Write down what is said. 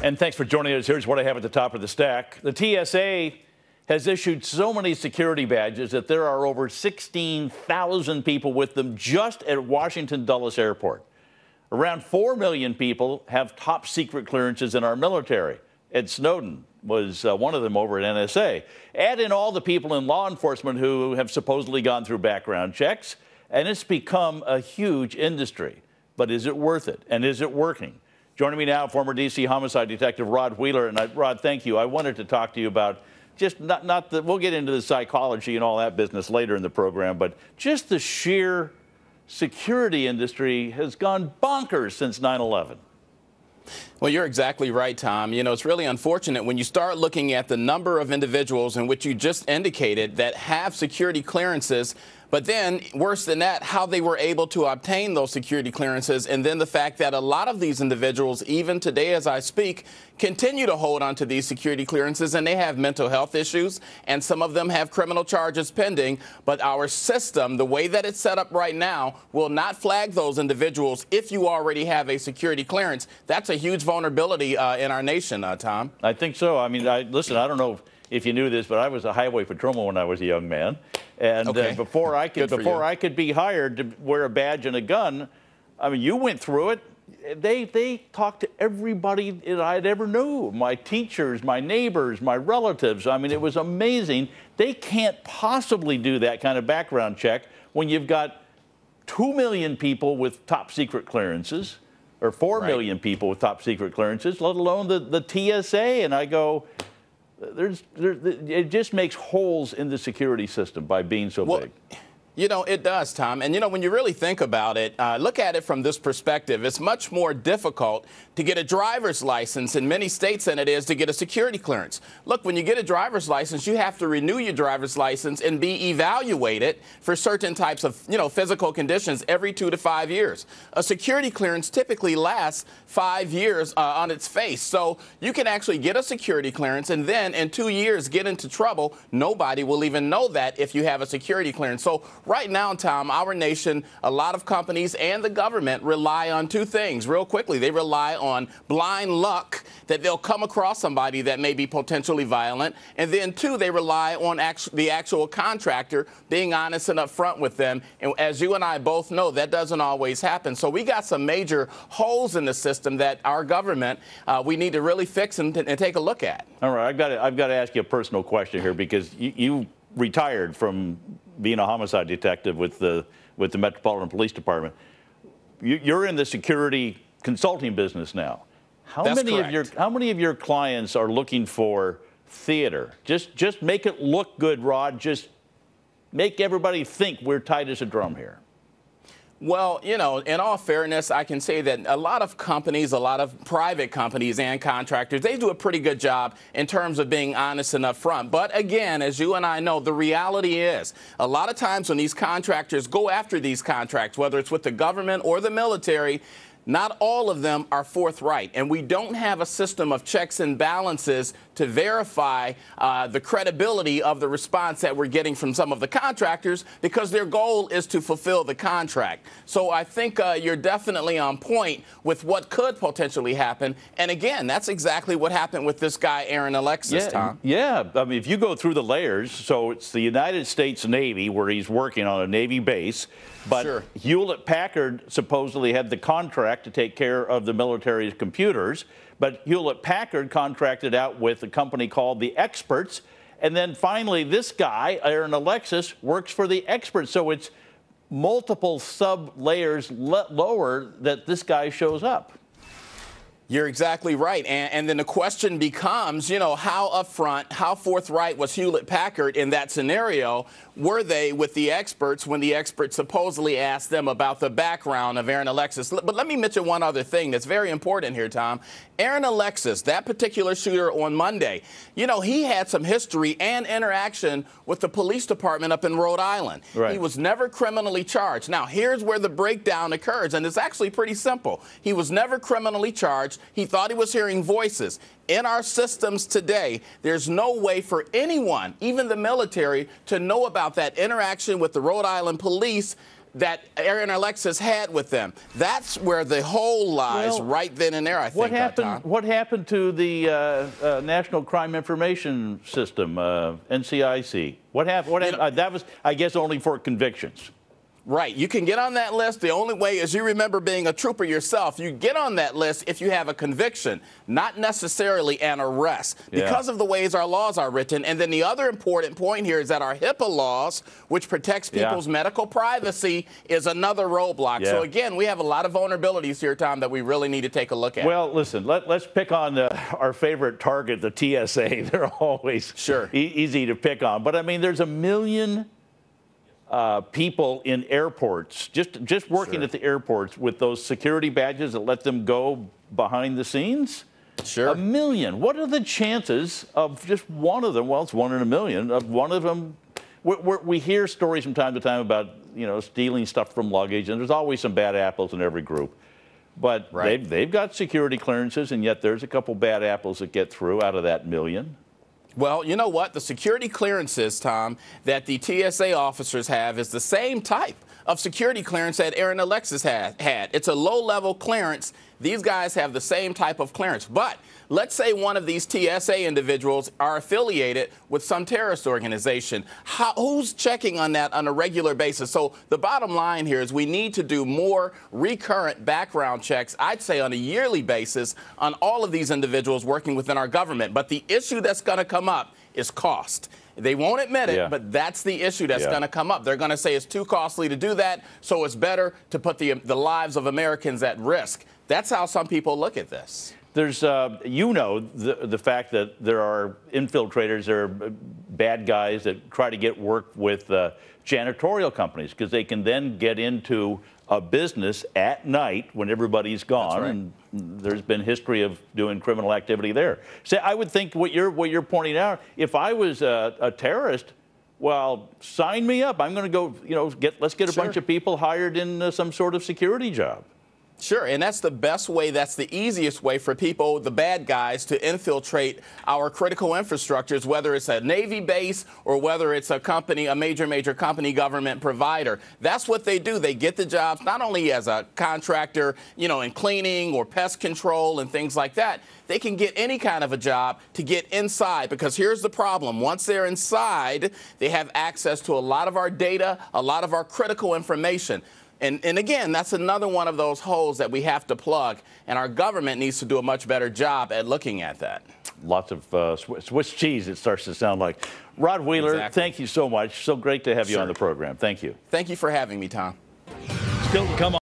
And thanks for joining us. Here's what I have at the top of the stack. The TSA has issued so many security badges that there are over 16,000 people with them just at Washington Dulles Airport. Around 4 million people have top secret clearances in our military. Ed Snowden was one of them over at NSA. Add in all the people in law enforcement who have supposedly gone through background checks, and it's become a huge industry. But is it worth it? And is it working? Joining me now, former D.C. homicide detective Rod Wheeler. And Rod, thank you. I wanted to talk to you about just not the, we'll get into the psychology and all that business later in the program, but just the sheer security industry has gone bonkers since 9/11. Well, you're exactly right, Tom. You know, it's really unfortunate when you start looking at the number of individuals in which you just indicated that have security clearances, but then, worse than that, how they were able to obtain those security clearances, and then the fact that a lot of these individuals, even today as I speak, continue to hold on to these security clearances, and they have mental health issues, and some of them have criminal charges pending. But our system, the way that it's set up right now, will not flag those individuals if you already have a security clearance. That's a huge vulnerability in our nation, Tom. I think so. I mean, listen, I don't know if you knew this, but I was a highway patrolman when I was a young man. And before I could be hired to wear a badge and a gun, I mean, you went through it. They talked to everybody that I'd ever knew, my teachers, my neighbors, my relatives. I mean, it was amazing. They can't possibly do that kind of background check when you've got 2 million people with top secret clearances, or 4 million people with top secret clearances, let alone the TSA. And I go, it just makes holes in the security system by being so big. You know, it does, Tom. And, you know, when you really think about it, look at it from this perspective. It's much more difficult to get a driver's license in many states than it is to get a security clearance. Look, when you get a driver's license, you have to renew your driver's license and be evaluated for certain types of, you know, physical conditions every 2 to 5 years. A security clearance typically lasts 5 years on its face. So you can actually get a security clearance and then in 2 years get into trouble. Nobody will even know that if you have a security clearance. So right now, Tom, our nation, a lot of companies and the government rely on two things real quickly. They rely on blind luck that they'll come across somebody that may be potentially violent. And then, two, they rely on the actual contractor being honest and upfront with them. And as you and I both know, that doesn't always happen. So we got some major holes in the system that our government, we need to really fix and take a look at. All right, I've got to ask you a personal question here, because you retired from being a homicide detective with the Metropolitan Police Department. You're in the security consulting business now. How many of your clients are looking for theater? Just make it look good, Rod. Just make everybody think we're tight as a drum here. Well, you know, in all fairness, I can say that a lot of companies, a lot of private companies and contractors, they do a pretty good job in terms of being honest and upfront. But again, as you and I know, the reality is a lot of times when these contractors go after these contracts, whether it's with the government or the military, not all of them are forthright, and we don't have a system of checks and balances to verify the credibility of the response that we're getting from some of the contractors, because their goal is to fulfill the contract. So I think you're definitely on point with what could potentially happen. And again, that's exactly what happened with this guy, Aaron Alexis, Tom. Yeah, I mean, if you go through the layers, so it's the United States Navy where he's working on a Navy base, but Hewlett-Packard supposedly had the contract to take care of the military's computers, but Hewlett-Packard contracted out with a company called The Experts, and then finally this guy, Aaron Alexis, works for The Experts. So it's multiple sub-layers lower that this guy shows up. You're exactly right. And then the question becomes, you know, how upfront, how forthright was Hewlett-Packard in that scenario? Were they with The Experts when The Experts supposedly asked them about the background of Aaron Alexis? But let me mention one other thing that's very important here, Tom. Aaron Alexis, that particular shooter on Monday, you know, he had some history and interaction with the police department up in Rhode Island. Right. He was never criminally charged. Now, here's where the breakdown occurs, and it's actually pretty simple. He was never criminally charged. He thought he was hearing voices. In our systems today, there's no way for anyone, even the military, to know about that interaction with the Rhode Island police that Aaron Alexis had with them. That's where the hole lies right then and there, I think. What happened to the National Crime Information System, NCIC? What happened? That was, I guess, only for convictions. Right. You can get on that list. The only way is you remember being a trooper yourself. You get on that list if you have a conviction, not necessarily an arrest, because of the ways our laws are written. And then the other important point here is that our HIPAA laws, which protects people's medical privacy, is another roadblock. So, again, we have a lot of vulnerabilities here, Tom, that we really need to take a look at. Well, listen, let's pick on our favorite target, the TSA. They're always easy to pick on. But, I mean, there's a million people in airports, just working at the airports with those security badges that let them go behind the scenes. A million. What are the chances of just one of them? Well, it's 1 in a million. Of one of them, we hear stories from time to time about stealing stuff from luggage, and there's always some bad apples in every group. But they've got security clearances, and yet there's a couple bad apples that get through out of that million. Well, you know what? The security clearances, Tom, that the TSA officers have is the same type of security clearance that Aaron Alexis had. It's a low-level clearance. These guys have the same type of clearance. But let's say one of these TSA individuals are affiliated with some terrorist organization. Who's checking on that on a regular basis? So the bottom line here is we need to do more recurrent background checks, I'd say on a yearly basis, on all of these individuals working within our government. But the issue that's going to come up is cost. They won't admit it, but that's the issue that's going to come up. They're going to say it's too costly to do that, so it's better to put the lives of Americans at risk. That's how some people look at this. There's, the fact that there are infiltrators, there are bad guys that try to get work with janitorial companies because they can then get into a business at night when everybody's gone, and there's been history of doing criminal activity there. So I would think what you're pointing out, if I was a terrorist, well, sign me up. I'm going to go, let's get a bunch of people hired in some sort of security job. Sure, and that's the best way, that's the easiest way for people, the bad guys, to infiltrate our critical infrastructures, whether it's a Navy base or whether it's a company, a major company government provider. That's what they do. They get the jobs not only as a contractor, in cleaning or pest control and things like that. They can get any kind of a job to get inside, because here's the problem. Once they're inside, they have access to a lot of our data, a lot of our critical information. And again, that's another one of those holes that we have to plug, and our government needs to do a much better job at looking at that. Lots of Swiss cheese, it starts to sound like. Rod Wheeler, thank you so much. So great to have you on the program. Thank you. Thank you for having me, Tom. Still to come on.